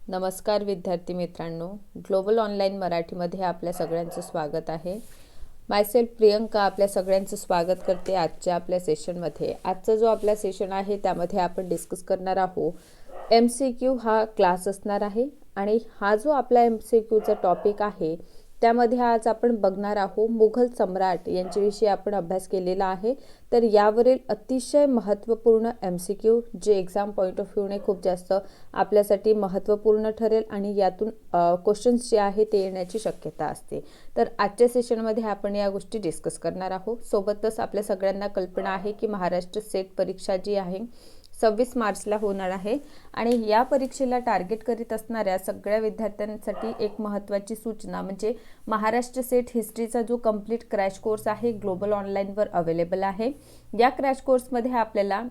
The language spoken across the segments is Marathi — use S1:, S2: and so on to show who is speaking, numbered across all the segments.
S1: नमस्कार विद्यार्थी मित्रांनो, ग्लोबल ऑनलाईन मराठीमध्ये आपल्या सगळ्यांचं स्वागत आहे. मायसेल्फ प्रियंका आपल्या सगळ्यांचं स्वागत करते आजच्या आपल्या सेशनमध्ये. आजचा जो आपला सेशन आहे त्यामध्ये आपण डिस्कस करणार आहोत MCQ हा क्लास असणार आहे आणि हा जो आपला MCQचा टॉपिक आहे त्यामध्ये आज आपण बघणार आहोत मुघल सम्राट यांच्याविषयी आपण अभ्यास केलेला आहे. तर यावरील अतिशय महत्त्वपूर्ण MCQ जे एक्झाम पॉईंट ऑफ व्ह्यूने खूप जास्त आपल्यासाठी महत्त्वपूर्ण ठरेल आणि यातून क्वेश्चन्स जे आहे ते येण्याची शक्यता असते. तर आजच्या सेशनमध्ये आपण या गोष्टी डिस्कस करणार आहोत. सोबतच आपल्या सगळ्यांना कल्पना आहे की महाराष्ट्र सेट परीक्षा जी आहे 26 मार्चला होणार आहे आणि या परीक्षेला टार्गेट करीत असणाऱ्या सगळ्या विद्यार्थ्यांसाठी एक महत्त्वाची सूचना म्हणजे महाराष्ट्र सेट हिस्ट्रीचा जो कंप्लीट क्रॅश कोर्स आहे ग्लोबल ऑनलाईनवर अवेलेबल आहे. या क्रॅश कोर्समध्ये आपल्याला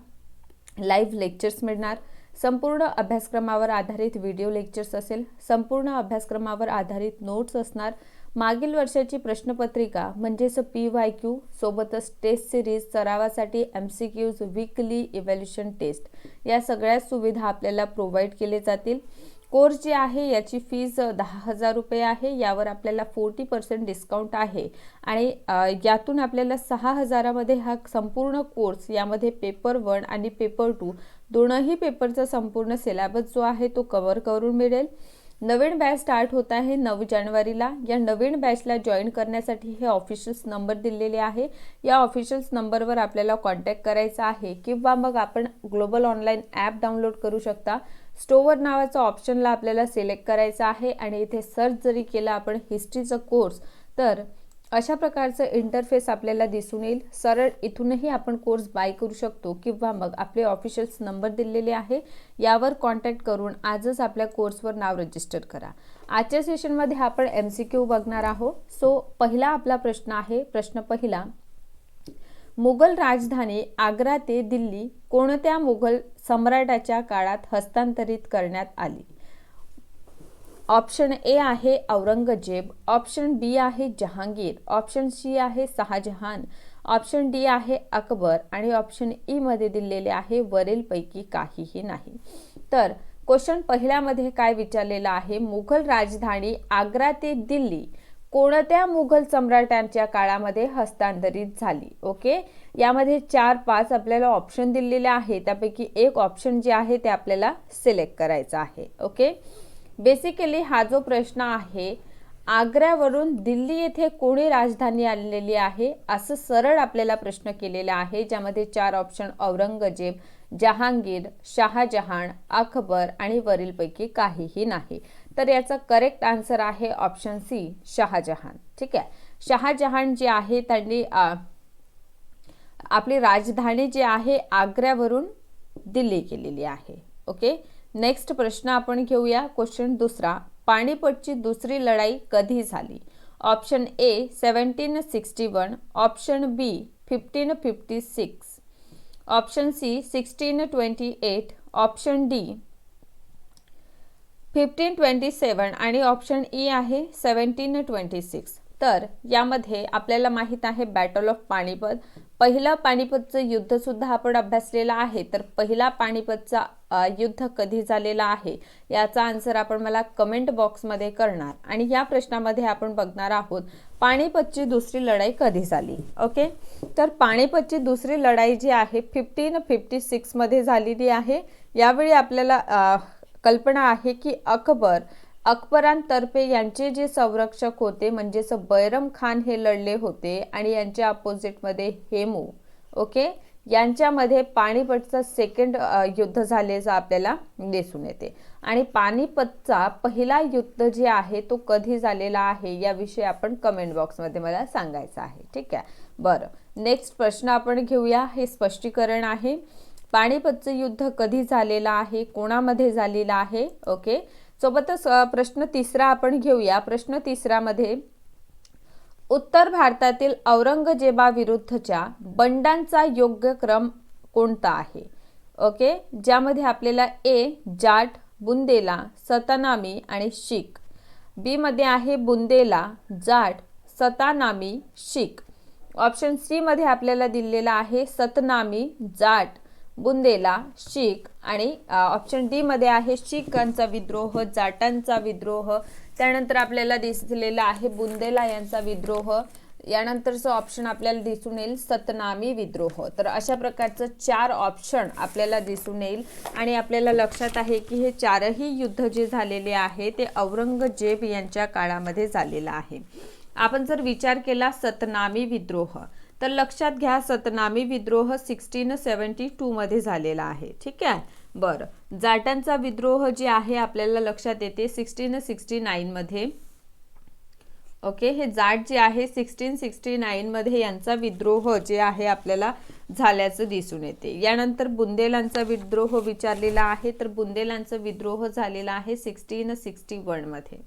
S1: लाईव्ह लेक्चर्स मिळणार, संपूर्ण अभ्यासक्रमावर आधारित व्हिडिओ लेक्चर्स असेल, संपूर्ण अभ्यासक्रमावर आधारित नोट्स असणार, मागील वर्षाची प्रश्नपत्रिका म्हणजेच PYQ सोबतच टेस्ट सिरीज, सरावासाठी MCQज, वीकली इव्हॅल्युएशन टेस्ट या सगळ्या सुविधा आपल्याला प्रोव्हाइड केले जातील. कोर्स जे आहे याची फीज 10,000 रुपये आहे. यावर आपल्याला 40% डिस्काउंट आहे आणि यातून आपल्याला 6,000मध्ये हा संपूर्ण कोर्स यामध्ये पेपर 1 आणि पेपर 2 दोनही पेपरचा संपूर्ण सिलेबस जो आहे तो कव्हर करून मिळेल. नवीन बॅच स्टार्ट होत आहे 9 जानेवारीला. या नवीन बॅचला जॉईन करण्यासाठी हे ऑफिशियल्स नंबर दिलेले आहे. या ऑफिशियल्स नंबरवर आपल्याला कॉन्टॅक्ट करायचा आहे किंवा मग आपण ग्लोबल ऑनलाईन ॲप डाउनलोड करू शकता. स्टोअर नावाचा ऑप्शनला आपल्याला सिलेक्ट करायचा आहे आणि इथे सर्च जरी केला आपण हिस्ट्रीचा कोर्स तर अशा प्रकारचं इंटरफेस आपल्याला दिसून येईल. सरळ इथूनही आपण कोर्स बाय करू शकतो किंवा मग आपले ऑफिशियल्स नंबर दिलेले आहे यावर कॉन्टॅक्ट करून आजच आपल्या कोर्सवर नाव रजिस्टर करा. आजच्या सेशनमध्ये आपण MCQ बघणार आहोत. सो पहिला आपला प्रश्न आहे. प्रश्न पहिला, मुघल राजधानी आग्रा ते दिल्ली कोणत्या मुघल सम्राटाच्या काळात हस्तांतरित करण्यात आली? ऑप्शन ए आहे औरंगजेब, ऑप्शन बी आहे जहांगीर, ऑप्शन सी आहे शहाजहान, ऑप्शन डी आहे अकबर आणि ऑप्शन ई मध्ये दिलेले आहे वरीलपैकी काहीही नाही. तर क्वेश्चन पहिल्यामध्ये काय विचारलेला आहे, मुघल राजधानी आग्रा ते दिल्ली कोणत्या मुघल सम्राटांच्या काळामध्ये हस्तांतरित झाली? ओके, यामध्ये 4-5 आपल्याला ऑप्शन दिलेले आहे, त्यापैकी एक ऑप्शन जे आहे ते आपल्याला सिलेक्ट करायचा आहे. ओके, बेसिकली हा जो प्रश्न आहे आग्र्यावरून दिल्ली येथे कोणी राजधानी आणलेली आहे असं सरळ आपल्याला प्रश्न केलेला आहे, ज्यामध्ये 4 ऑप्शन औरंगजेब, जहांगीर, शहाजहान, अकबर आणि वरीलपैकी काहीही नाही. तर याचा करेक्ट आन्सर आहे ऑप्शन सी शहाजहान. ठीक आहे, शहाजहान जे आहे त्यांनी आपली राजधानी जी आहे आग्र्यावरून दिल्ली केलेली आहे. ओके, नेक्स्ट प्रश्न आपण घेऊया. क्वेश्चन दुसरा, पानिपतची दुसरी लढाई कधी झाली? Option A 1761, option B 1556, option C 1628, option D 1527 आणि ऑप्शन ई आहे 1726. तर यामध्ये आपल्याला माहित आहे बॅटल ऑफ पानिपत, पहिलं पानिपतचं युद्ध सुद्धा आपण अभ्यासलेला आहे. तर पहिला पानिपतचा युद्ध कधी झालेला आहे याचा आन्सर आपण मला कमेंट बॉक्समध्ये करणार आणि या प्रश्नामध्ये आपण बघणार आहोत पानिपतची दुसरी लढाई कधी झाली. ओके, तर पानिपतची दुसरी लढाई जी आहे 1556 मध्ये झालेली आहे. यावेळी आपल्याला कल्पना आहे की अकबरांतर्फे यांचे जे संरक्षक होते म्हणजेच बैरम खान हे लढले होते आणि यांच्या अपोजिटमध्ये हेमू, ओके, यांच्यामध्ये पानिपतचा सेकंड युद्ध झाल्याचं आपल्याला दिसून येते. आणि पानिपतचा पहिला युद्ध जे आहे तो कधी झालेला आहे याविषयी आपण कमेंट बॉक्समध्ये मला सांगायचं आहे. ठीक आहे, बरं, नेक्स्ट प्रश्न आपण घेऊया. हे स्पष्टीकरण आहे, पानिपतचं युद्ध कधी झालेलं आहे, कोणामध्ये झालेलं आहे. ओके, सोबतच प्रश्न तिसरा आपण घेऊया. प्रश्न तिसऱ्यामध्ये उत्तर भारतातील औरंगजेबाविरुद्धच्या बंडांचा योग्य क्रम कोणता आहे? ओके, ज्यामध्ये आपल्याला ए जाट, बुंदेला, सतनामी आणि शीख, बी मध्ये आहे बुंदेला, जाट, सतानामी, शीख, ऑप्शन सी मध्ये आपल्याला दिलेला आहे सतनामी, जाट, बुंदेला, शीख आणि ऑप्शन डी मध्ये आहे शीखांचा विद्रोह, जाटांचा विद्रोह, त्यानंतर आपल्याला दिसलेला आहे बुंदेला यांचा विद्रोह, यानंतरचं ऑप्शन आपल्याला दिसून येईल सतनामी विद्रोह. तर अशा प्रकारचं 4 ऑप्शन आपल्याला दिसून येईल आणि आपल्याला लक्षात आहे की हे 4ही युद्ध जे झालेले आहे ते औरंगजेब यांच्या काळामध्ये झालेलं आहे. आपण जर विचार केला सतनामी विद्रोह, तर लक्षात घ्या सतनामी विद्रोह 1672 मध्ये झालेला आहे. ठीक आहे. बरं, जाटांचा विद्रोह जे आहे आपल्याला लक्षात येते 1669 मध्ये. ओके, हे जाट जे आहे 1669 मध्ये यांचा विद्रोह जे आहे आपल्याला झाल्याचं दिसून येते. यानंतर बुंदेलांचा विद्रोह विचारलेला आहे, तर बुंदेलांचा विद्रोह झालेला आहे 1661 मध्ये.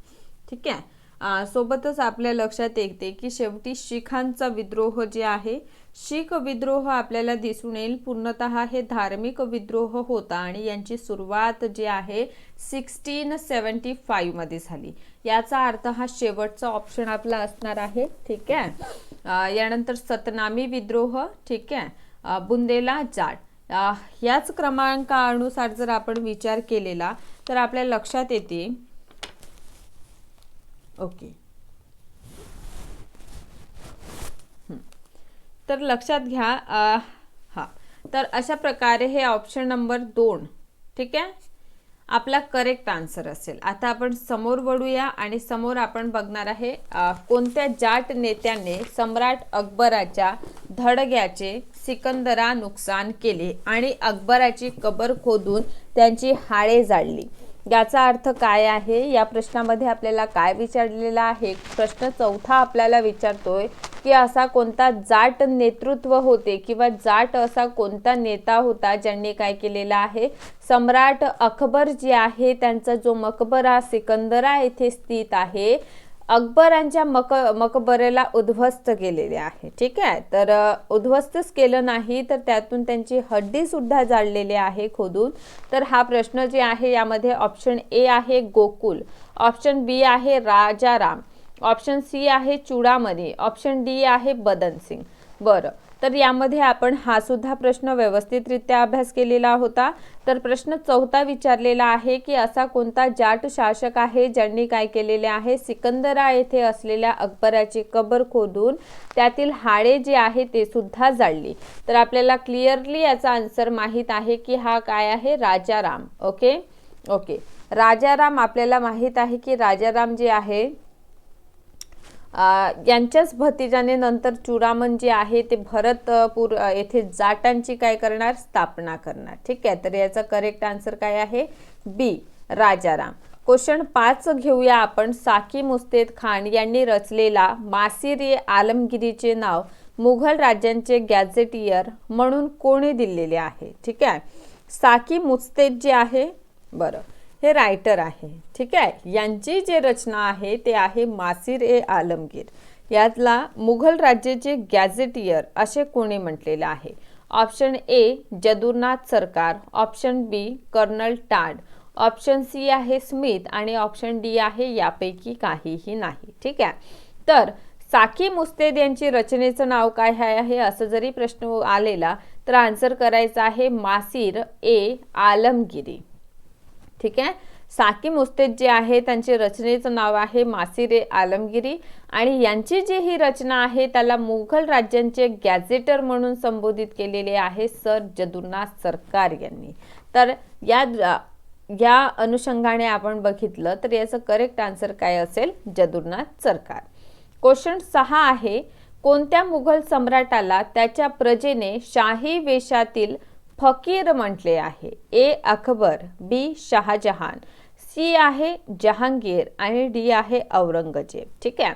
S1: ठीक आहे. सोबतच आपल्या लक्षात येते की शेवटी शीखांचा विद्रोह जे आहे, शीख विद्रोह आपल्याला दिसून येईल पूर्णतः हे धार्मिक विद्रोह होता आणि यांची सुरुवात जी आहे 1675 मध्ये झाली. याचा अर्थ हा शेवटचा ऑप्शन आपला असणार आहे. ठीक आहे. यानंतर सतनामी विद्रोह, ठीक आहे, बुंदेला, जाट, याच क्रमांकानुसार जर आपण विचार केलेला तर आपल्या लक्षात येते. ओके, तर लक्षात घ्या हा, तर अशा प्रकारे हे ऑप्शन नंबर 2 ठीक आहे आपला करेक्ट आन्सर असेल. आता आपण समोर वळूया आणि समोर आपण बघणार आहे कोणत्या जाट नेत्याने सम्राट अकबराच्या धडग्याचे सिकंदरा नुकसान केले आणि अकबराची कबर खोदून त्यांची हाडे जाळली. याचा अर्थ काय आहे, या प्रश्नामध्ये आपल्याला काय विचारलेला आहे. प्रश्न चौथा आपल्याला विचारतोय की असा कोणता जाट नेतृत्व होते किंवा जाट असा कोणता नेता होता ज्यांनी काय केलेला आहे, सम्राट अकबर जे आहे त्यांचा जो मकबरा सिकंदरा येथे स्थित आहे, अकबरांच्या मकबरेला उद्ध्वस्त केलेले आहे. ठीक आहे. तर उद्ध्वस्तच केलं नाही तर त्यातून त्यांची हड्डी सुद्धा जाळलेली आहे खोदून. तर हा प्रश्न जे आहे यामध्ये ऑप्शन ए आहे गोकुल, ऑप्शन बी आहे राजाराम, ऑप्शन सी आहे चूडामणी, ऑप्शन डी आहे बदन सिंग. बरं, तर यामध्ये आपण हा सुद्धा प्रश्न व्यवस्थितरित्या अभ्यास केलेला होता. तर प्रश्न चौथा विचारलेला आहे की असा कोणता जाट शासक आहे ज्यांनी काय केलेले आहे, सिकंदरा येथे असलेल्या अकबराची कबर खोदून त्यातील हाडे जे आहे ते सुद्धा जाळली. तर आपल्याला क्लिअरली याचा आन्सर माहित आहे की हा काय आहे, राजाराम. ओके ओके, राजाराम आपल्याला माहित आहे की राजाराम जे आहे यांच्याच भतिजाने नंतर चूडामण जे आहे ते भरतपूर येथे जाटांची काय करणार, स्थापना करणार. ठीक आहे. तर याचा करेक्ट आन्सर काय आहे, बी राजाराम. क्वेश्चन 5 घेऊया आपण. साकी मुस्तेद खान यांनी रचलेला मासिर आलमगिरीचे नाव मुघल राज्यांचे गॅझेटियर म्हणून कोणी दिलेले आहे. ठीक आहे. साकी मुस्तेद जे आहे, बरं, हे रायटर आहे. ठीक आहे. यांची जे रचना आहे ते आहे मासिर ए आलमगीर. यातला मुघल राज्याचे गॅझेटियर असे कोणी म्हटलेले आहे. ऑप्शन ए जदुनाथ सरकार, ऑप्शन बी कर्नल टाड, ऑप्शन सी आहे स्मिथ आणि ऑप्शन डी आहे यापैकी काहीही नाही. ठीक आहे. तर साकी मुस्तेद यांची रचनेचं नाव काय आहे असं जरी प्रश्न आलेला तर आन्सर करायचा आहे मासिर ए आलमगिरी. ठीक आहे. साकी मुस्तेद जे आहे त्यांचे रचनेचं नाव आहे मासिर ए आलमगिरी आणि यांची जी ही रचना आहे त्याला मुघल राज्यांचे गॅझेटर म्हणून संबोधित केलेले आहे सर जदुनाथ सरकार यांनी. तर या अनुषंगाने आपण बघितलं तर याचं करेक्ट आन्सर काय असेल, जदुनाथ सरकार. क्वेश्चन 6 आहे. कोणत्या मुघल सम्राटाला त्याच्या प्रजेने शाही वेशातील फकीर म्हटले आहे. ए अकबर, बी शहाजहान, सी आहे जहांगीर आणि डी आहे औरंगजेब. ठीक आहे.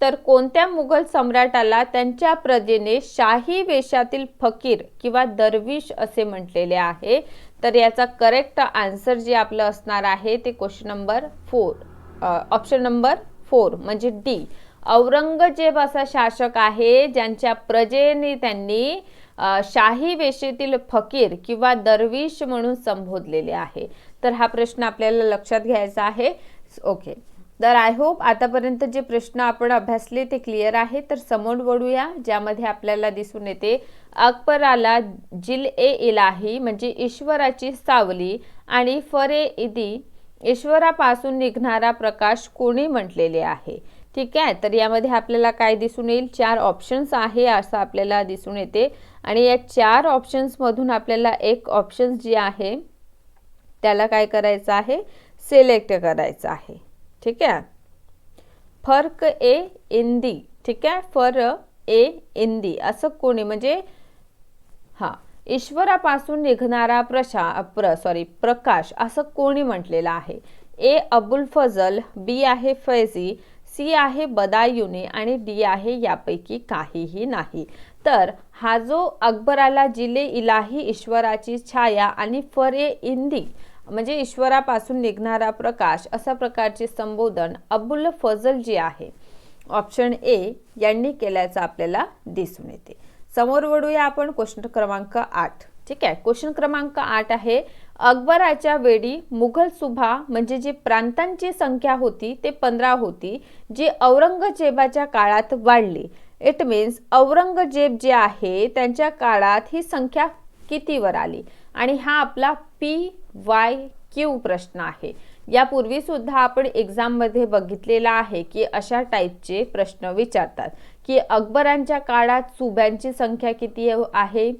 S1: तर कोणत्या मुघल सम्राटाला त्यांच्या प्रजेने शाही वेशातील फकीर किंवा दरविश असे म्हटलेले आहे. तर याचा करेक्ट आन्सर जे आपलं असणार आहे ते क्वेश्चन नंबर 4, ऑप्शन नंबर 4 म्हणजे डी, औरंगजेब असा शासक आहे ज्यांच्या प्रजेने त्यांनी शाही वेशेतील फकीर किंवा दरविश म्हणून संबोधलेले आहे. तर हा प्रश्न आपल्याला लक्षात घ्यायचा आहे. ओके, तर आय होप आतापर्यंत जे प्रश्न आपण अभ्यासले ते क्लिअर आहे. तर समोर वळूया ज्यामध्ये आपल्याला दिसून येते अकबराला जिल-ए-इलाही म्हणजे ईश्वराची सावली आणि फर-ए-इदी ईश्वरापासून निघणारा प्रकाश कोणी म्हटलेले आहे? ठीक आहे, तर यामध्ये आपल्याला काय दिसून येईल? 4 ऑप्शन्स आहे असं आपल्याला दिसून येते आणि या 4 ऑप्शन्स मधून आपल्याला एक ऑप्शन जे आहे त्याला काय करायचं आहे? सिलेक्ट करायचं आहे. ठीक आहे, फर्क-ए-इंदी. ठीक आहे, फर-ए-इंदी असं कोणी म्हणजे ईश्वरापासून निघणारा प्रकाश असं कोणी म्हटलेलं आहे? ए अबुल फजल, बी आहे फैजी, सी आहे बदायुनी आणि डी आहे यापैकी काहीही नाही. तर हा जो अकबराला जिल-ए-इलाही ईश्वराची छाया आणि फर-ए-इंदी म्हणजे ईश्वरापासून निघणारा प्रकाश अशा प्रकारचे संबोधन अबुल फजल जे आहे ऑप्शन ए यांनी केल्याचं आपल्याला दिसून येते. समोर वळूया आपण क्वेश्चन क्रमांक 8. ठीक आहे, क्वेश्चन क्रमांक 8 आहे अकबराच्या वेळी मुघल सुभा म्हणजे जी प्रांतांची संख्या होती ते 15 होती, जी औरंगजेबाच्या काळात वाढली. इट मीन्स औरंगजेब जे आहे त्यांच्या काळात ही संख्या कितीवर आली? आणि हा आपला PYQ प्रश्न आहे. यापूर्वी सुद्धा आपण एक्झाम मध्ये बघितलेला आहे की अशा टाईपचे प्रश्न विचारतात की अकबरांच्या काळात सुब्यांची संख्या किती आहे,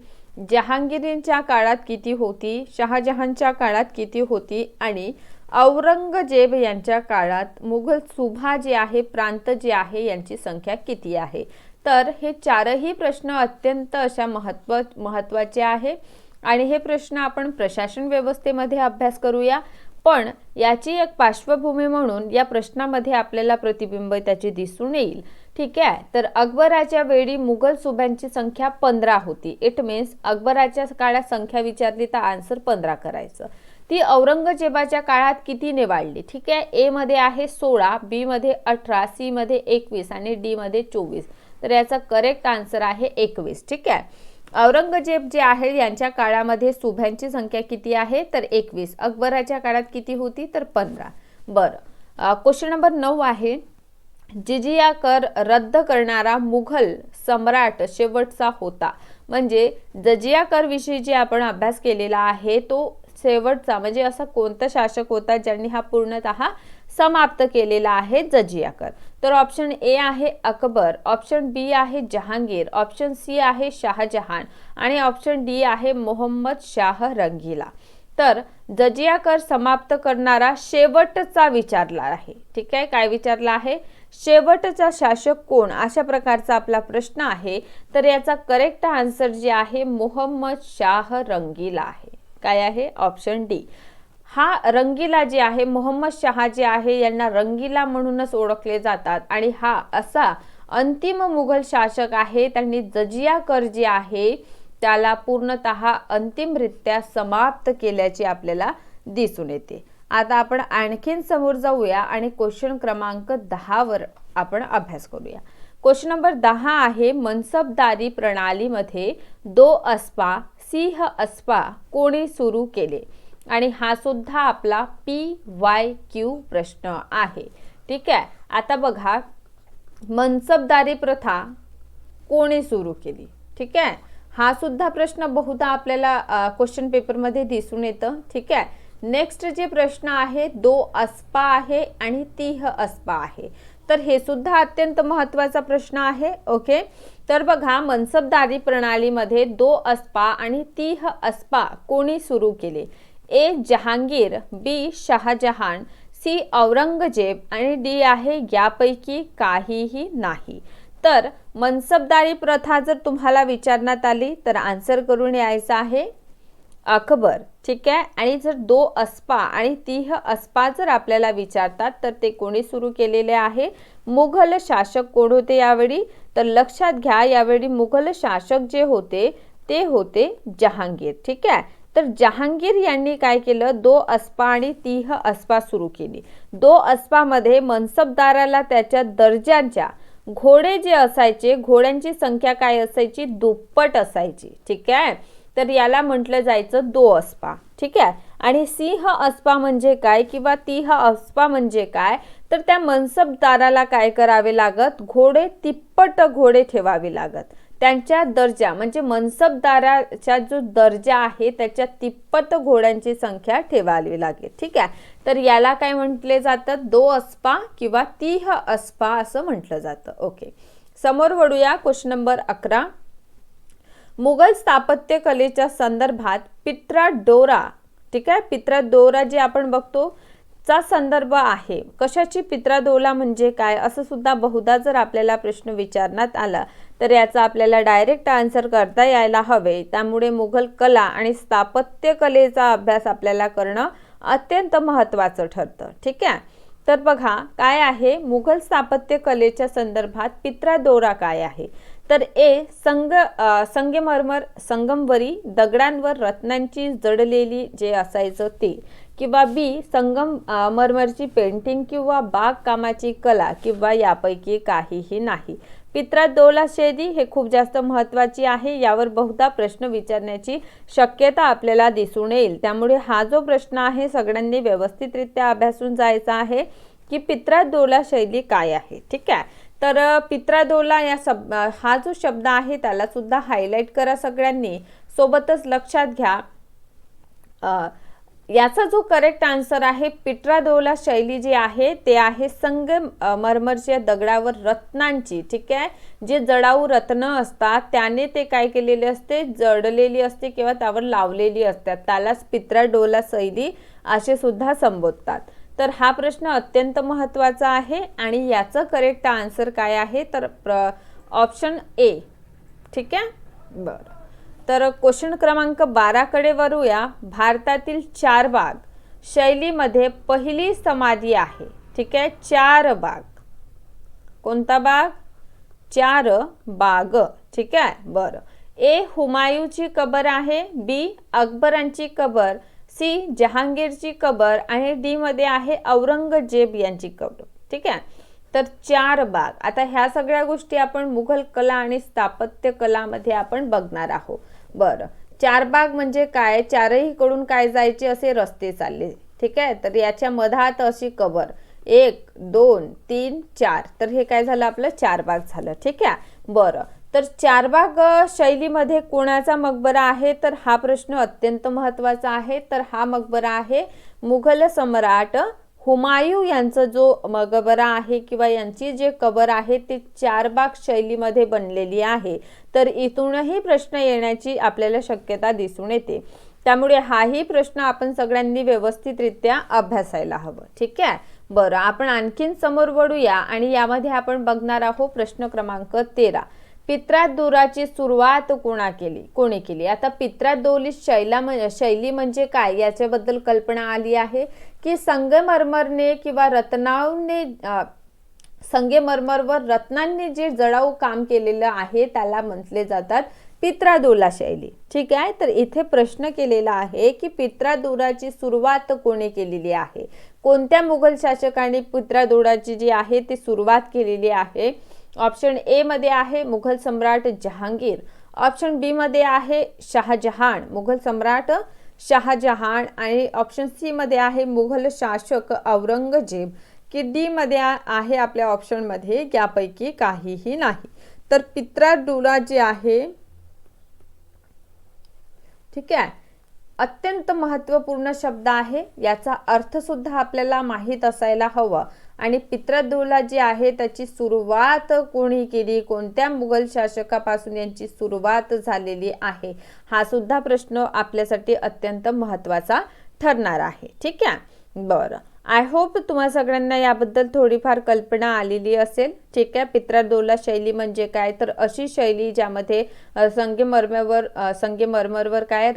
S1: जहांगीरच्या काळात किती होती, शहाजहानच्या काळात किती होती आणि औरंगजेब यांच्या काळात मुघल सुभा जे आहे प्रांत जे आहे यांची संख्या किती आहे. तर हे 4ही प्रश्न अत्यंत अशा महत्त्वाचे आहे आणि हे प्रश्न आपण प्रशासन व्यवस्थेमध्ये अभ्यास करूया. पण याची एक पार्श्वभूमी म्हणून या प्रश्नामध्ये आपल्याला प्रतिबिंब त्याचे दिसून येईल. ठीक आहे, तर अकबराच्या वेळी मुघल सुब्यांची संख्या 15 होती. इट मीन्स अकबराच्या काळात संख्या विचारली तर आन्सर 15 करायचं. ती औरंगजेबाच्या काळात कितीने वाढली? ठीक आहे, ए मध्ये आहे 16, बी मध्ये 18, सी मध्ये 21 आणि डी मध्ये 24. तर याचा करेक्ट आन्सर आहे 21. ठीक आहे, औरंगजेब जे आहे यांच्या काळामध्ये सुब्यांची संख्या किती आहे तर 21. अकबराच्या काळात किती होती तर 15. बरं, क्वेश्चन नंबर 9 आहे जिजिया कर रद्द करणारा मुघल सम्राट शेवटचा होता. म्हणजे जजिया कर विषयी जे आपण अभ्यास केलेला आहे तो शेवटचा म्हणजे असा कोणता शासक होता ज्यांनी हा पूर्णतः समाप्त केलेला आहे जजिया कर? तर ऑप्शन ए आहे अकबर, ऑप्शन बी आहे जहांगीर, ऑप्शन सी आहे शहाजहान आणि ऑप्शन डी आहे मोहम्मद शाह रंगीला. तर जजिया कर समाप्त करणारा शेवटचा विचारला आहे. ठीक आहे, काय विचारला आहे? शेवटचा शासक कोण अशा प्रकारचा आपला प्रश्न आहे. तर याचा करेक्ट आन्सर जे आहे मोहम्मद शाह रंगीला आहे. काय आहे? Option D. हा रंगीला जे आहे मोहम्मद शाह जे आहे यांना रंगीला म्हणूनच ओळखले जातात आणि हा असा अंतिम मुघल शासक आहे. त्यांनी जजिया कर जे आहे त्याला पूर्णतः अंतिमरित्या समाप्त केल्याचे आपल्याला दिसून येते. आता आपण आणखीन समोर जाऊया आणि क्वेश्चन क्रमांक 10 वर आपण अभ्यास करूया. क्वेश्चन नंबर 10 आहे मनसबदारी प्रणालीमध्ये दो अस्पा सिंह अस्पा कोणी सुरू केले? आणि हा सुद्धा आपला PYQ प्रश्न आहे. ठीक आहे, आता बघा मनसबदारी प्रथा कोणी सुरू केली? ठीक आहे, हा सुद्धा प्रश्न बहुधा आपल्याला क्वेश्चन पेपर मध्ये दिसून येतं. ठीक आहे, नेक्स्ट जे प्रश्न आहे दो अस्पा आहे आणि तीह अस्पा आहे. तर हे सुद्धा अत्यंत महत्त्वाचा प्रश्न आहे. ओके, तर बघा मनसबदारी प्रणालीमध्ये दो अस्पा आणि तीह अस्पा कोणी सुरू केले? ए जहांगीर, बी शहाजहान, सी औरंगजेब आणि डी आहे यापैकी काहीही नाही. तर मनसबदारी प्रथा जर तुम्हाला विचारण्यात आली तर आन्सर करून यायचा आहे अकबर. ठीक आहे, आणि जर दो अस्पा आणि तीह अस्पा जर आपल्याला विचारतात तर ते कोणी सुरू केलेले आहे? मुघल शासक कोण होते यावेळी? तर लक्षात घ्या यावेळी मुघल शासक जे होते ते होते जहांगीर. ठीक आहे, तर जहांगीर यांनी काय केलं? दो अस्पा आणि तीह अस्पा सुरू केली. दो अस्पा मध्ये मनसबदाराला त्याच्या दर्जांच्या घोडे जे असायचे घोड्यांची संख्या काय असायची? दुप्पट असायची. ठीक आहे, तर याला म्हटलं जायचं दो अस्पा. ठीक आहे, आणि सिंह अस्पा म्हणजे काय किंवा तीह अस्पा म्हणजे काय? तर त्या मनसबदाराला काय करावे लागत? घोडे तिप्पट घोडे ठेवावे लागत. त्यांच्या दर्जा म्हणजे मनसबदाराचा जो दर्जा आहे त्याच्या तिप्पट घोड्यांची संख्या ठेवावी लागेल. ठीक आहे, तर याला काय म्हटले जातं, 2 अस्पा किंवा 30 अस्पा असं म्हटलं जातं. ओके, समोर वळूया. Question number 11. मुघल स्थापत्य कलेच्या संदर्भात पित्राडोरा, ठीक आहे, पित्राडोरा जे आपण बघतो चा संदर्भ आहे. कशाची पित्राडोरा म्हणजे काय असं सुद्धा बहुधा जर आपल्याला प्रश्न विचारण्यात आला तर याचा आपल्याला डायरेक्ट आन्सर करता यायला हवे. त्यामुळे मुघल कला आणि स्थापत्य कलेचा अभ्यास आपल्याला करणं अत्यंत महत्त्वाचं ठरतं. ठीक आहे, तर बघा काय आहे मुघल स्थापत्य कलेच्या संदर्भात पित्राडोरा काय आहे. तर संगमरमर संगमवरी दगडांवर रत्नांची जडलेली जे असायचं ते, किंवा बी संगमरमरची पेंटिंग किंवा बागकामाची कला, किंवा यापैकी काहीही नाही. पित्राडोरा शैली हे खूप जास्त महत्त्वाची आहे. यावर बहुधा प्रश्न विचारण्याची शक्यता आपल्याला दिसून येईल. त्यामुळे हा जो प्रश्न आहे सगळ्यांनी व्यवस्थितरित्या अभ्यासून जायचा आहे की पित्राडोरा शैली काय आहे. ठीक आहे, तर पित्राडोरा हा जो शब्द आहे त्याला सुद्धा हायलाइट करा सगळ्यांनी. सोबतच लक्षात घ्या याचा जो करेक्ट आन्सर आहे पित्राडोरा शैली जी आहे ते आहे संगमरमरच्या दगडावर रत्नांची, ठीक आहे, जे जडाऊ रत्न असतात त्याने ते काय केलेले असते, जडलेली असते किंवा त्यावर लावलेली असतात, त्यालाच पित्राडोरा शैली असे सुद्धा संबोधतात. तर हा प्रश्न अत्यंत महत्त्वाचा आहे आणि याचं करेक्ट आन्सर काय आहे तर ऑप्शन ए. ठीक आहे, बरं. तर क्वेश्चन क्रमांक 12 कडे वळूया. भारतातील 4 बाग शैलीमध्ये पहिली समाधी आहे. ठीक आहे, 4 बाग. कोणता बाग? 4 बाग. ठीक आहे, बरं. ए हुमायूंची कबर आहे, बी अकबरांची कबर, सी जहांगीरची कबर आणि डी मध्ये आहे औरंगजेब यांची कबर. ठीक आहे, तर 4 बाग. आता ह्या सगळ्या गोष्टी आपण मुघल कला आणि स्थापत्य कलामध्ये आपण बघणार आहोत. बरं, 4 बाग म्हणजे काय, चारही कडून काय जायचे असे रस्ते चालले. ठीक आहे, तर याच्या मधात अशी कबर 1 2 3 4, तर हे काय झालं आपलं 4 बाग झालं. ठीक आहे, बरं. तर 4 बाग शैलीमध्ये कोणाचा मकबरा आहे तर हा प्रश्न अत्यंत महत्त्वाचा आहे. तर हा मकबरा आहे मुघल सम्राट हुमायूं यांचा जो मकबरा आहे किंवा यांची जे कबर आहे ती 4 बाग शैलीमध्ये बनलेली आहे. तर इथूनही प्रश्न येण्याची आपल्याला शक्यता दिसून येते. त्यामुळे हाही प्रश्न आपण सगळ्यांनी व्यवस्थितरित्या अभ्यासायला हवं. ठीक आहे, बरं. आपण आणखीन समोर वळूया आणि यामध्ये आपण बघणार आहोत प्रश्न क्रमांक 13. पित्राडोराची सुरुवात कोणी केली. आता पित्राडोरी शैली म्हणजे काय याच्याबद्दल कल्पना आली आहे की संगमरमरने किंवा संगमरमरवर रत्नांनी जे जडाऊ काम केलेलं आहे त्याला म्हटले जातात पित्राडोरा शैली. ठीक आहे, तर इथे प्रश्न केलेला आहे की पित्राडोराची सुरुवात कोणी केलेली आहे. कोणत्या मुघल शासकाने पित्राडोराची जी आहे ती सुरुवात केलेली आहे. ऑप्शन ए मध्ये आहे मुघल सम्राट जहांगीर, ऑप्शन बी मध्ये आहे शहाजहान, मुघल सम्राट शहाजहान, आणि ऑप्शन सी मध्ये आहे मुघल शासक औरंगजेब, की डी मध्ये आहे आपल्या ऑप्शन मध्ये यापैकी काहीही नाही. तर पित्राडोरा जे आहे, ठीक आहे, अत्यंत महत्त्वपूर्ण शब्द आहे. याचा अर्थ सुद्धा आपल्याला माहीत असायला हवा. आणि पित्राडोरा जी आहे त्याची सुरुवात कोणी केली, कोणत्या मुघल शासकापासून यांची सुरुवात झालेली आहे, हा सुद्धा प्रश्न आपल्यासाठी अत्यंत महत्त्वाचा ठरणार आहे. ठीक आहे, बरं. आय होप तुम्हाला सगळ्यांना याबद्दल थोडीफार कल्पना आलेली असेल. ठीक आहे, पित्राडोरा शैली म्हणजे काय तर अशी शैली ज्यामध्ये संगमरमरवर काय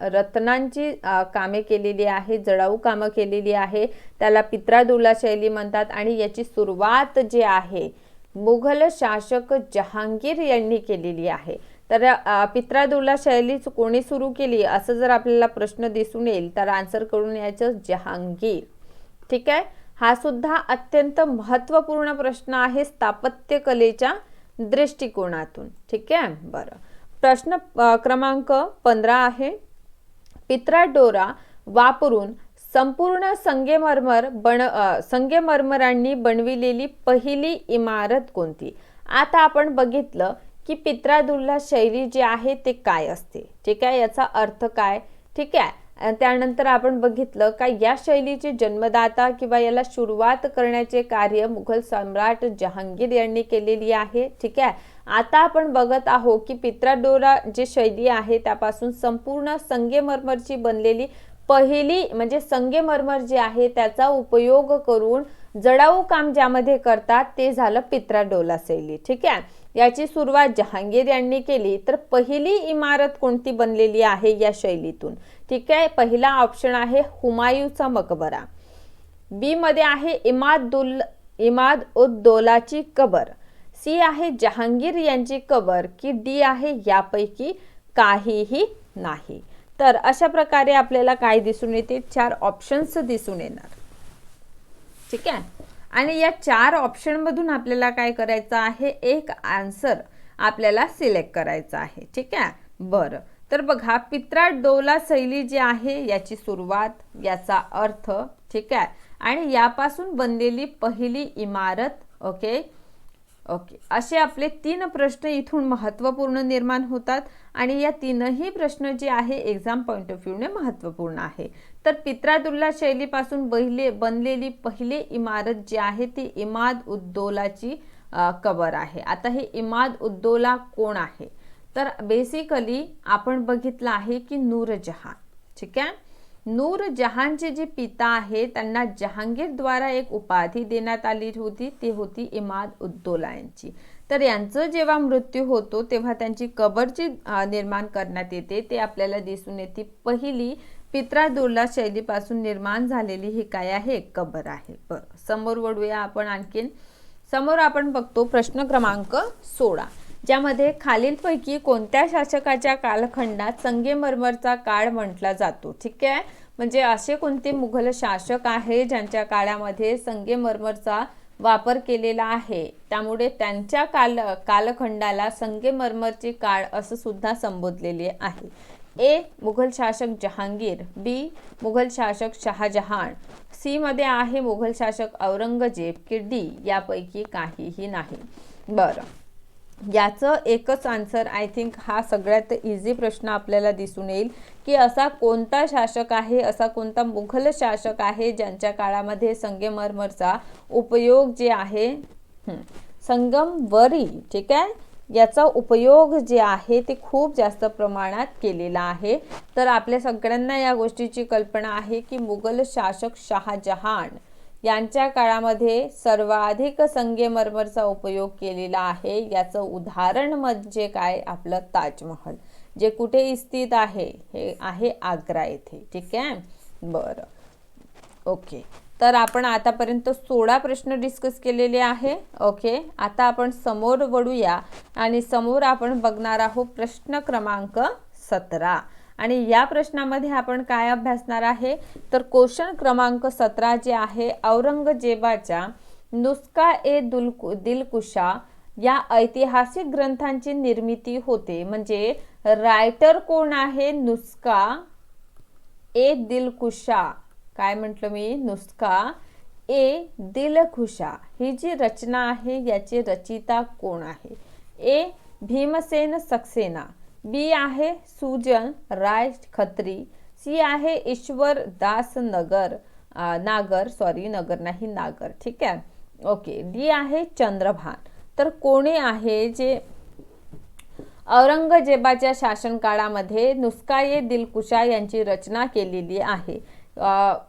S1: रत्नांची कामे केलेली आहे, जडाऊ कामं केलेली आहे, त्याला पित्राडोरा शैली म्हणतात. आणि याची सुरुवात जी आहे मुघल शासक जहांगीर यांनी केलेली आहे. तर पित्राडोरा शैली कोणी सुरू केली असं जर आपल्याला प्रश्न दिसून येईल तर आन्सर करून यायचं जहांगीर. ठीक आहे, हा सुद्धा अत्यंत महत्त्वपूर्ण प्रश्न आहे स्थापत्य कलेच्या दृष्टिकोनातून. ठीक आहे, बरं. प्रश्न क्रमांक 15 आहे. पित्राडोरा वापरून संपूर्ण संगमरमरांनी बनविलेली पहिली इमारत कोणती. आता आपण बघितलं की पित्रादुल्ला शैली जी आहे ते काय असते, ठीक आहे, याचा अर्थ काय, ठीक आहे. त्यानंतर आपण बघितलं का या शैलीचे जन्मदाता किंवा याला सुरुवात करण्याचे कार्य मुघल सम्राट जहांगीर यांनी केलेली आहे, ठीक आहे. आता आपण बघत आहोत की पित्राडोला जे शैली आहे त्यापासून संपूर्ण संगमरमरची बनलेली पहिली म्हणजे संगमरमर जे आहे त्याचा उपयोग करून जडाऊ काम ज्यामध्ये करतात ते झालं पित्राडोला शैली, ठीक आहे. याची सुरुवात जहांगीर यांनी केली. तर पहिली इमारत कोणती बनलेली आहे या शैलीतून, ठीक आहे. पहिला ऑप्शन आहे हुमायूंचा मकबरा, बी मध्ये आहे इमाद उद दौलाची कबर, सी आहे जहांगीर यांची कबर, की डी आहे यापैकी काहीही नाही. तर अशा प्रकारे आपल्याला काय दिसून येते, 4 ऑप्शन्स दिसून येणार, ठीक आहे. आणि या 4 ऑप्शन मधून आपल्याला काय करायचं आहे, एक आन्सर आपल्याला सिलेक्ट करायचा आहे, ठीक आहे. बरं, तर बघा पित्राडोला शैली जी आहे याची सुरुवात, याचा अर्थ, ठीक आहे, आणि यापासून बनलेली पहिली इमारत, ओके ओके. असे आपले 3 प्रश्न इथून महत्त्वपूर्ण निर्माण होतात आणि या 3ही प्रश्न जे आहे एक्झाम पॉइंट ऑफ व्ह्यूने महत्त्वपूर्ण आहे. तर पित्रादुल्ला शैलीपासून बनलेली पहिली इमारत जी आहे ती इमाद उद दौलाची कबर आहे. आता हे इमाद उद दौला कोण आहे, तर बेसिकली आपण बघितलं आहे की नूरजहान, ठीक आहे. नूरजहानचे जे पिता आहे त्यांना जहांगीर द्वारा एक उपाधी देण्यात आली होती, ती होती इमाद उद दौला यांची. तर यांचं जेव्हा मृत्यू होतो तेव्हा त्यांची कबरची निर्माण करण्यात येते, ते आपल्याला दिसून येते. पहिली पित्रादुल्ला शैलीपासून निर्माण झालेली ही काय आहे, कबर आहे. बरं, समोर वळूया आपण आणखीन. समोर आपण बघतो प्रश्न क्रमांक 16, ज्यामध्ये खालीलपैकी कोणत्या शासकाच्या कालखंडात संगमरमरचा काळ म्हटला जातो, ठीक आहे. म्हणजे असे कोणते मुघल शासक आहे ज्यांच्या काळामध्ये संगमरमरचा वापर केलेला आहे, त्यामुळे त्यांच्या कालखंडाला संगमरमरचे काळ असं सुद्धा संबोधलेले आहे. ए मुघल शासक जहांगीर, बी मुघल शासक शहाजहान, सी मध्ये आहे मुघल शासक औरंगजेब, की डी यापैकी काहीही नाही. बरं, याचं एकच आन्सर, आय थिंक हा सगळ्यात इझी प्रश्न आपल्याला दिसून येईल की असा कोणता शासक आहे, असा कोणता मुघल शासक आहे ज्यांच्या काळामध्ये संगमरमरचा उपयोग जे आहे संगमरवरी, ठीक आहे, याचा उपयोग जे आहे ते खूप जास्त प्रमाणात केलेला आहे. तर आपल्या सगळ्यांना या गोष्टीची कल्पना आहे की मुघल शासक शहाजहान यांच्या काळामध्ये सर्वाधिक संगमरमरचा उपयोग केलेला आहे. याचं उदाहरण म्हणजे काय, आपलं ताजमहल, जे कुठे स्थित आहे, हे आहे आग्रा येथे, ठीक आहे. बरं, ओके. तर आपण आतापर्यंत 16 प्रश्न डिस्कस केलेले आहे, ओके. आता आपण समोर वळूया आणि समोर आपण बघणार आहोत प्रश्न क्रमांक 17. आणि या प्रश्नामध्ये आपण काय अभ्यासणार आहे, तर क्वेश्चन क्रमांक 17 जे आहे औरंगजेबाच्या नुस्खा ए दिलकुशा या ऐतिहासिक ग्रंथांची निर्मिती होते. म्हणजे रायटर कोण आहे, नुस्खा ए दिलकुशा, काय म्हटलं मी, नुस्खा ए दिलकुशा ही जी रचना आहे याचे रचिता कोण आहे. ए भीमसेन सक्सेना, बी आहे सुजन राय खत्री, सी आहे ईश्वर दास नागर, ठीक आहे, ओके. डी आहे चंद्रभान. तर कोणी आहे जे औरंगजेबाच्या शासन काळामध्ये नुस्खा ए दिलकुशा यांची रचना केलेली आहे.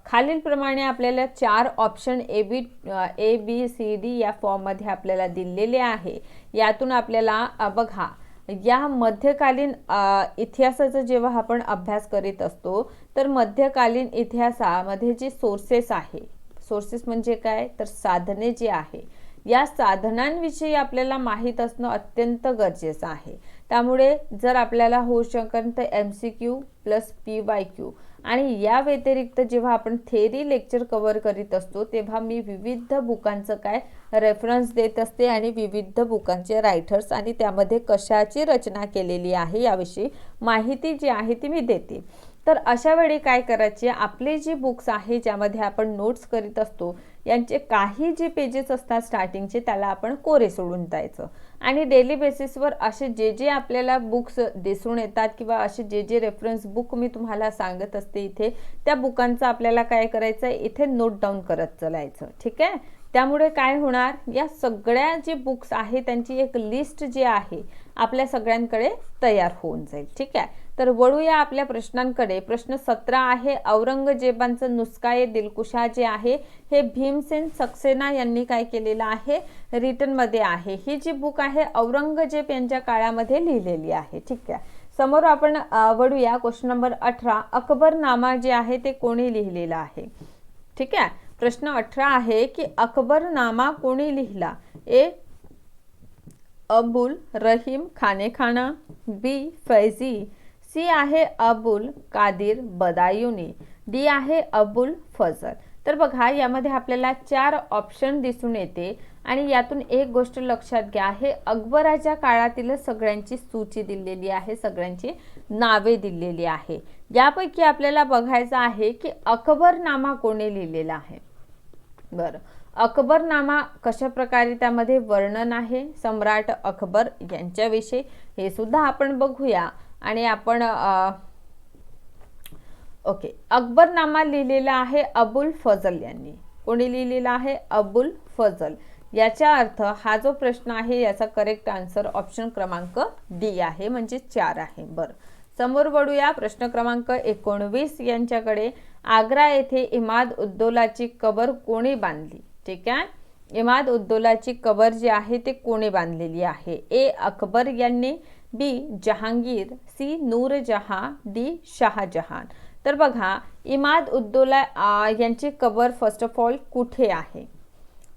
S1: खालीलप्रमाणे आपल्याला 4 option A B C D या फॉर्म मध्ये आपल्याला दिलेले आहे. यातून आपल्याला बघा या मध्यकालीन इतिहासाचा जेव्हा आपण अभ्यास करीत असतो तर मध्यकालीन इतिहासामध्ये जे सोर्सेस आहे, सोर्सेस म्हणजे काय, तर साधने जे आहे, या साधनांविषयी आपल्याला माहित असणं अत्यंत गरजेचं आहे. त्यामुळे जर आपल्याला होऊ शकन तर MCQ प्लस PYQ आणि या व्यतिरिक्त जेव्हा आपण थेरी लेक्चर कव्हर करीत असतो तेव्हा मी विविध बुकांचं काय रेफरन्स देत असते आणि विविध बुकांचे रायटर्स आणि त्यामध्ये कशाची रचना केलेली आहे याविषयी माहिती जी आहे ती मी देते. तर अशा वेळी काय करायचे, आपले जे बुक्स आहे ज्यामध्ये आपण नोट्स करीत असतो यांचे काही जे पेजेस असतात स्टार्टिंगचे त्याला आपण कोरे सोडून द्यायचं आणि डेली बेसिसवर असे जे जे आपल्याला बुक्स दिसून येतात किंवा असे जे जे रेफरन्स बुक मी तुम्हाला सांगत असते इथे, त्या बुकांचं आपल्याला काय करायचं आहे, इथे नोट डाऊन करत चालायचं. ठीक आहे. त्यामुळे काय होणार, या सगळ्या जे बुक्स आहे त्यांची एक लिस्ट जी आहे आपल्या सगळ्यांकडे तयार होऊन जाईल. ठीक आहे. तर वळूया आपल्या प्रश्नांकडे. प्रश्न 17 आहे, औरंगजेबांचं नुस्खा-ए दिलकुशा जे आहे हे भीमसेन सक्सेना यांनी काय केलेलं आहे, रिटन मध्ये आहे. ही जी बुक आहे औरंगजेब यांच्या काळामध्ये लिहिलेली आहे. ठीक आहे. समोर आपण वळूया. क्वेश्चन नंबर 18, अकबरनामा जे आहे ते कोणी लिहिलेला आहे. ठीक आहे. प्रश्न 18 आहे की अकबरनामा कोणी लिहिला. ए अबुल रहीम खानेखाना, बी फैजी, सी आहे अबुल कादिर बदायुनी, डी आहे अबुल फजल. तर बघा यामध्ये आपल्याला 4 ऑप्शन दिसून येते आणि यातून एक गोष्ट लक्षात घ्या, हे अकबराच्या काळातील सगळ्यांची सूची दिलेली आहे, सगळ्यांची नावे दिलेली आहे. यापैकी आपल्याला बघायचं आहे की अकबरनामा कोणी लिहिलेला आहे. बरं, अकबरनामा कशा प्रकारे त्यामध्ये वर्णन आहे सम्राट अकबर यांच्याविषयी हे सुद्धा आपण बघूया. आणि आपण ओके, अकबरनामा लिहिलेला आहे अबुल फजल यांनी. कोणी लिहिलेला आहे, अबुल फजल. याचा अर्थ हा जो प्रश्न आहे याचा करेक्ट आन्सर ऑप्शन क्रमांक डी आहे, म्हणजे 4 आहे. बरं, समोर वळूया. प्रश्न क्रमांक 19 यांच्याकडे, आग्रा येथे इमाद उद्दौलाची कबर कोणी बांधली. ठीक आहे. इमाद उद्दौलाची कबर जी आहे ते कोणी बांधलेली आहे. ए अकबर यांनी, बी जहांगीर, सी नूरजहां, डी शाहजहान. तर बघा इमाद उद्दौला यांची कबर फर्स्ट ऑफ ऑल कुठे आहे,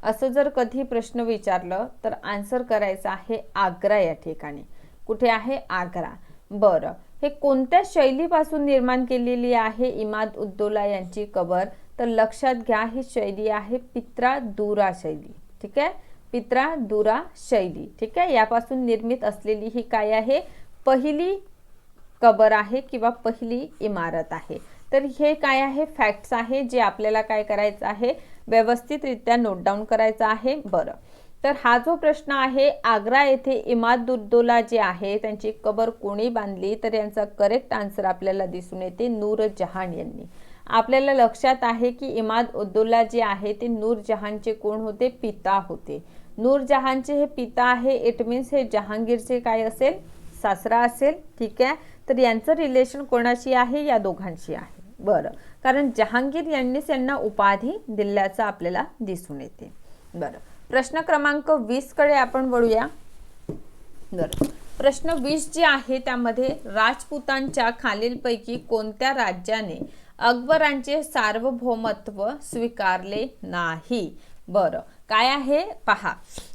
S1: असं जर कधी प्रश्न विचारलं तर आन्सर करायचा आहे आग्रा या ठिकाणी. कुठे आहे, आग्रा. बरं, हे कोणत्या शैलीपासून निर्माण केलेली आहे इमाद उद्दौला यांची कबर, तर लक्षात घ्या ही शैली आहे पित्रादुरा शैली. ठीक आहे, पित्रादुरा शैली. ठीक आहे, यापासून निर्मित असलेली ही काय आहे, पहिली कबर आहे किंवा पहिली इमारत आहे. तर हे काय आहे, फॅक्ट्स आहे जे आपल्याला काय करायचं आहे, व्यवस्थितरित्या नोट डाऊन करायचं आहे. बरं, तर हा जो प्रश्न आहे आग्रा येथे इमाद उद्दौला जे आहे त्यांची कबर कोणी बांधली, तर यांचा करेक्ट आन्सर आपल्याला दिसून येते नूरजहान यांनी. आपल्याला लक्षात आहे की इमाद उद्दौला जे आहे ते नूरजहानचे कोण होते, पिता होते. नूरजहानचे हे पिता आहे, इट मीन्स हे जहांगीरचे काय असेल, सासरा असेल. ठीक आहे. तर यांचं रिलेशन कोणाशी आहे, या दोघांशी आहे. बरं, कारण जहांगीर यांनीच यांना उपाधी दिल्याचं आपल्याला दिसून येते. बरं, प्रश्न क्रमांक 20 कडे आपण वळूया. बरं, प्रश्न 20 जे आहे त्यामध्ये राजपुतांच्या खालीलपैकी कोणत्या राज्याने अकबरांचे सार्वभौमत्व स्वीकारले नाही. बरं, काय आहे पहा,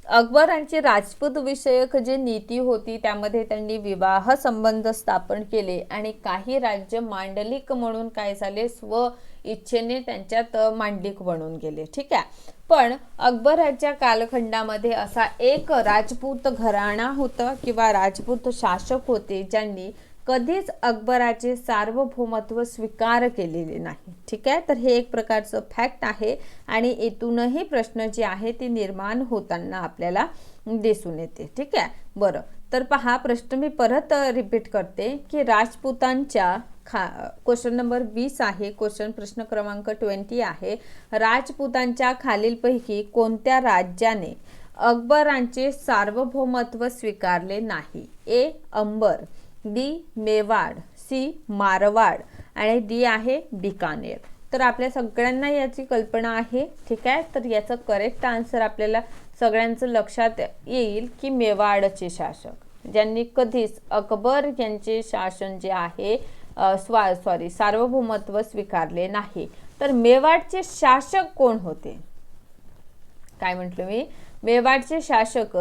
S1: अकबरांची राजपूत विषयक जी नीती होती त्यामध्ये त्यांनी विवाह संबंध स्थापन केले आणि काही राज्य मांडलिक म्हणून काय झाले, स्व इच्छेने त्यांच्यात मांडलिक बनून गेले. ठीक आहे. पण अकबराच्या कालखंडामध्ये असा एक राजपूत घराणा होता किंवा राजपूत शासक होते ज्यांनी कधीच अकबराचे सार्वभौमत्व स्वीकार केलेले नाही. ठीक आहे. तर हे एक प्रकारचं फॅक्ट आहे आणि इथूनही प्रश्न जे आहे ते निर्माण होताना आपल्याला दिसून येते. ठीक आहे. बरं, तर पहा प्रश्न मी परत रिपीट करते की राजपुतांच्या क्वेश्चन नंबर 20 आहे, क्वेश्चन प्रश्न क्रमांक 20 आहे, राजपुतांच्या खालीलपैकी कोणत्या राज्याने अकबरांचे सार्वभौमत्व स्वीकारले नाही. ए अंबर, बी मेवाड, सी मारवाड आणि डी आहे बिकानेर. तर आपल्या सगळ्यांना याची कल्पना आहे. ठीक आहे. तर याचं करेक्ट आन्सर आपल्याला सगळ्यांचं लक्षात येईल की मेवाडचे शासक ज्यांनी कधीच अकबर यांचे शासन जे आहे सार्वभौमत्व स्वीकारले नाही. तर मेवाडचे शासक कोण होते, काय म्हटलं मी, मेवाडचे शासक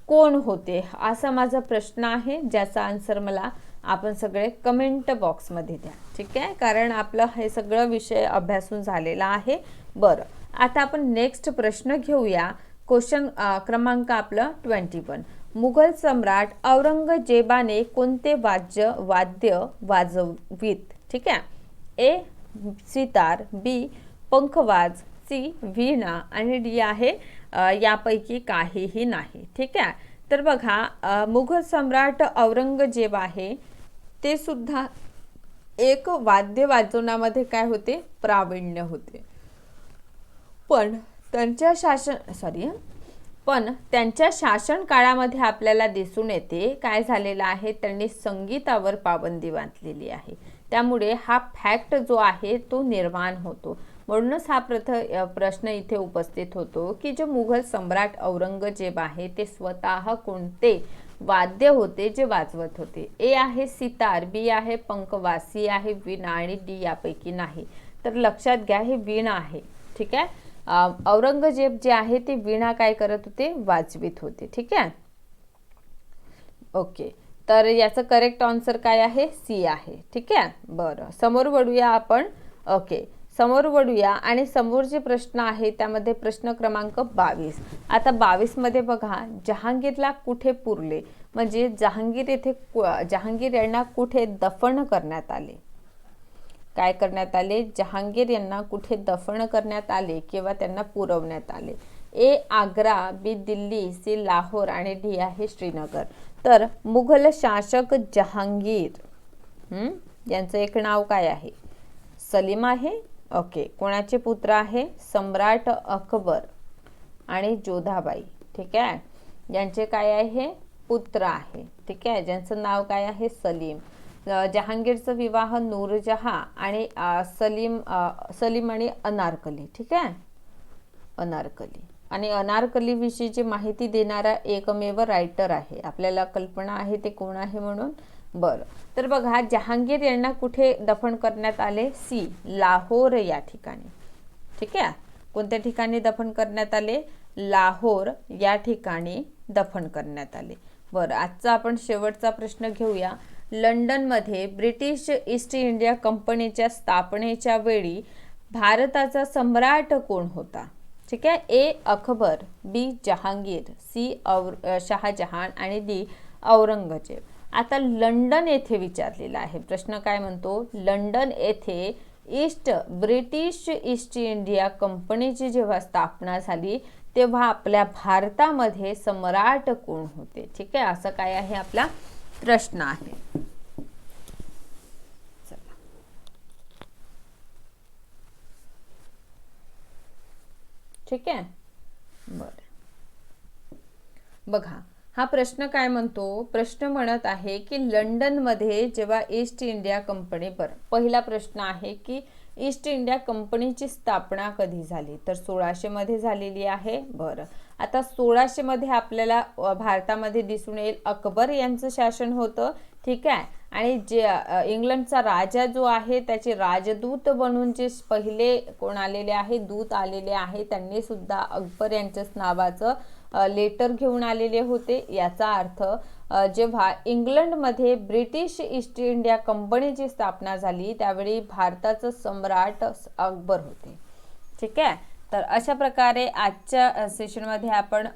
S1: कोण होते असा माझा प्रश्न आहे, ज्याचा आन्सर मला आपण सगळे कमेंट बॉक्समध्ये द्या. ठीक आहे. कारण आपलं हे सगळं विषय अभ्यासून झालेला आहे. बरं, आता आपण नेक्स्ट प्रश्न घेऊया. क्वेश्चन क्रमांक आपलं 21. मुघल सम्राट औरंगजेबाने कोणते वाद्य वाजवित. ठीक आहे. ए सितार, बी पंखवाज, सी वीणा आणि डी आहे यापैकी काहीही नाही. ठीक आहे. तर बघा मुघल सम्राट औरंगजेब आहे ते सुद्धा एक वाद्य वाजवण्यामध्ये काय होते, प्रावीण्य होते. पण त्यांच्या शासन काळामध्ये आपल्याला दिसून येते काय झालेलं आहे, त्यांनी संगीतावर पाबंदी बांधलेली आहे. त्यामुळे हा फॅक्ट जो आहे तो निर्माण होतो. म्हणूनच हा प्रश्न इथे उपस्थित होतो की जो मुघल सम्राट औरंगजेब आहे ते स्वतः कोणते वाद्य होते जे वाजवत होते. ए आहे सितार, बी आहे पंखवाज, सी आहे वीणा आणि डी यापैकी नाही. तर लक्षात घ्या हे वीणा आहे. ठीक आहे. औरंगजेब जे आहे ते वीणा काय करत होते, वाजवित होते. ठीक आहे. ओके. तर याचं करेक्ट आन्सर काय आहे, सी आहे. ठीक आहे. बरं, समोर वळूया आपण. ओके, समोर वळूया आणि समोरचे प्रश्न आहे त्यामध्ये प्रश्न क्रमांक 22. आता 22 मध्ये बघा, जहांगीरला कुठे पुरले, म्हणजे जहांगीर यांना कुठे दफन करण्यात आले. काय करण्यात आले, जहांगीर यांना कुठे दफन करण्यात आले किंवा त्यांना पुरवण्यात आले. ए आग्रा, बी दिल्ली, सी लाहोर आणि डी आहे श्रीनगर. तर मुघल शासक जहांगीर यांचं एक नाव काय आहे, सलीम आहे. ओके. कोणाचे पुत्र आहे, सम्राट अकबर आणि जोधाबाई. ठीक आहे. यांचे काय आहे, पुत्र आहे. ठीक आहे. ज्यांचं नाव काय आहे, सलीम. जहांगीरचा विवाह नूरजहां आणि सलीम आणि अनारकली. ठीक आहे. अनारकली आणि अनारकली विषयीची माहिती देणारा एकमेव रायटर आहे. आपल्याला कल्पना आहे ते कोण आहे म्हणून. बरं, तर बघा जहांगीर यांना कुठे दफन करण्यात आले, सी लाहोर या ठिकाणी. ठीक आहे. कोणत्या ठिकाणी दफन करण्यात आले, लाहोर या ठिकाणी दफन करण्यात आले. बरं, आजचा आपण शेवटचा प्रश्न घेऊया. लंडनमध्ये ब्रिटिश ईस्ट इंडिया कंपनीच्या स्थापनेच्या वेळी भारताचा सम्राट कोण होता. ठीक आहे. ए अकबर, बी जहांगीर, सी शहाजहान आणि डी औरंगजेब. आता लंडन येथे विचारलेला आहे प्रश्न. काय म्हणतो, लंडन येथे ब्रिटिश ईस्ट इंडिया कंपनीची जेव्हा स्थापना झाली तेव्हा आपल्या भारतामध्ये सम्राट कोण होते. ठीक आहे. असं काय आहे आपला प्रश्न आहे. ठीक आहे. बरं, बघा हा प्रश्न काय म्हणतो, प्रश्न म्हणत आहे की लंडनमध्ये जेव्हा ईस्ट इंडिया कंपनी, पहिला प्रश्न आहे की ईस्ट इंडिया कंपनीची स्थापना कधी झाली, तर 1600 मध्ये झालेली आहे. बरं, आता 1600 मध्ये आपल्याला भारतामध्ये दिसून येईल अकबर यांचं शासन होतं. ठीक आहे. आणि जे इंग्लंडचा राजा जो आहे त्याचे राजदूत बनून जे पहिले कोण आलेले आहे, दूत आलेले आहे, त्यांनी सुद्धा अकबर यांच्याच नावाचं लेटर घेऊन आलेले होते. याचा अर्थ जेव्हा इंग्लंडमध्ये ब्रिटिश ईस्ट इंडिया कंपनीची स्थापना झाली त्यावेळी भारताचं सम्राट अकबर होते. ठीक आहे. तर अशा प्रकारे आजच्या सेशनमध्ये आपण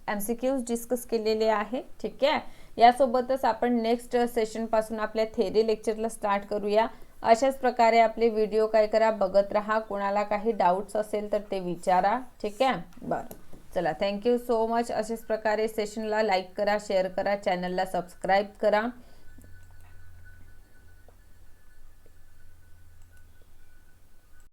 S1: MCQs डिस्कस केलेले आहे. ठीक आहे. यासोबतच आपण नेक्स्ट सेशन पासून आपल्या थेरी लेक्चरला स्टार्ट करूया. अशाच प्रकारे आपले व्हिडिओ काय करा, बघत राहा. कोणाला काही डाऊट्स असेल तर ते विचारा. ठीक आहे. बरं, चला, थँक्यू सो मच. अशाच प्रकारे सेशनला लाईक करा, शेअर करा, चॅनलला सबस्क्राईब करा.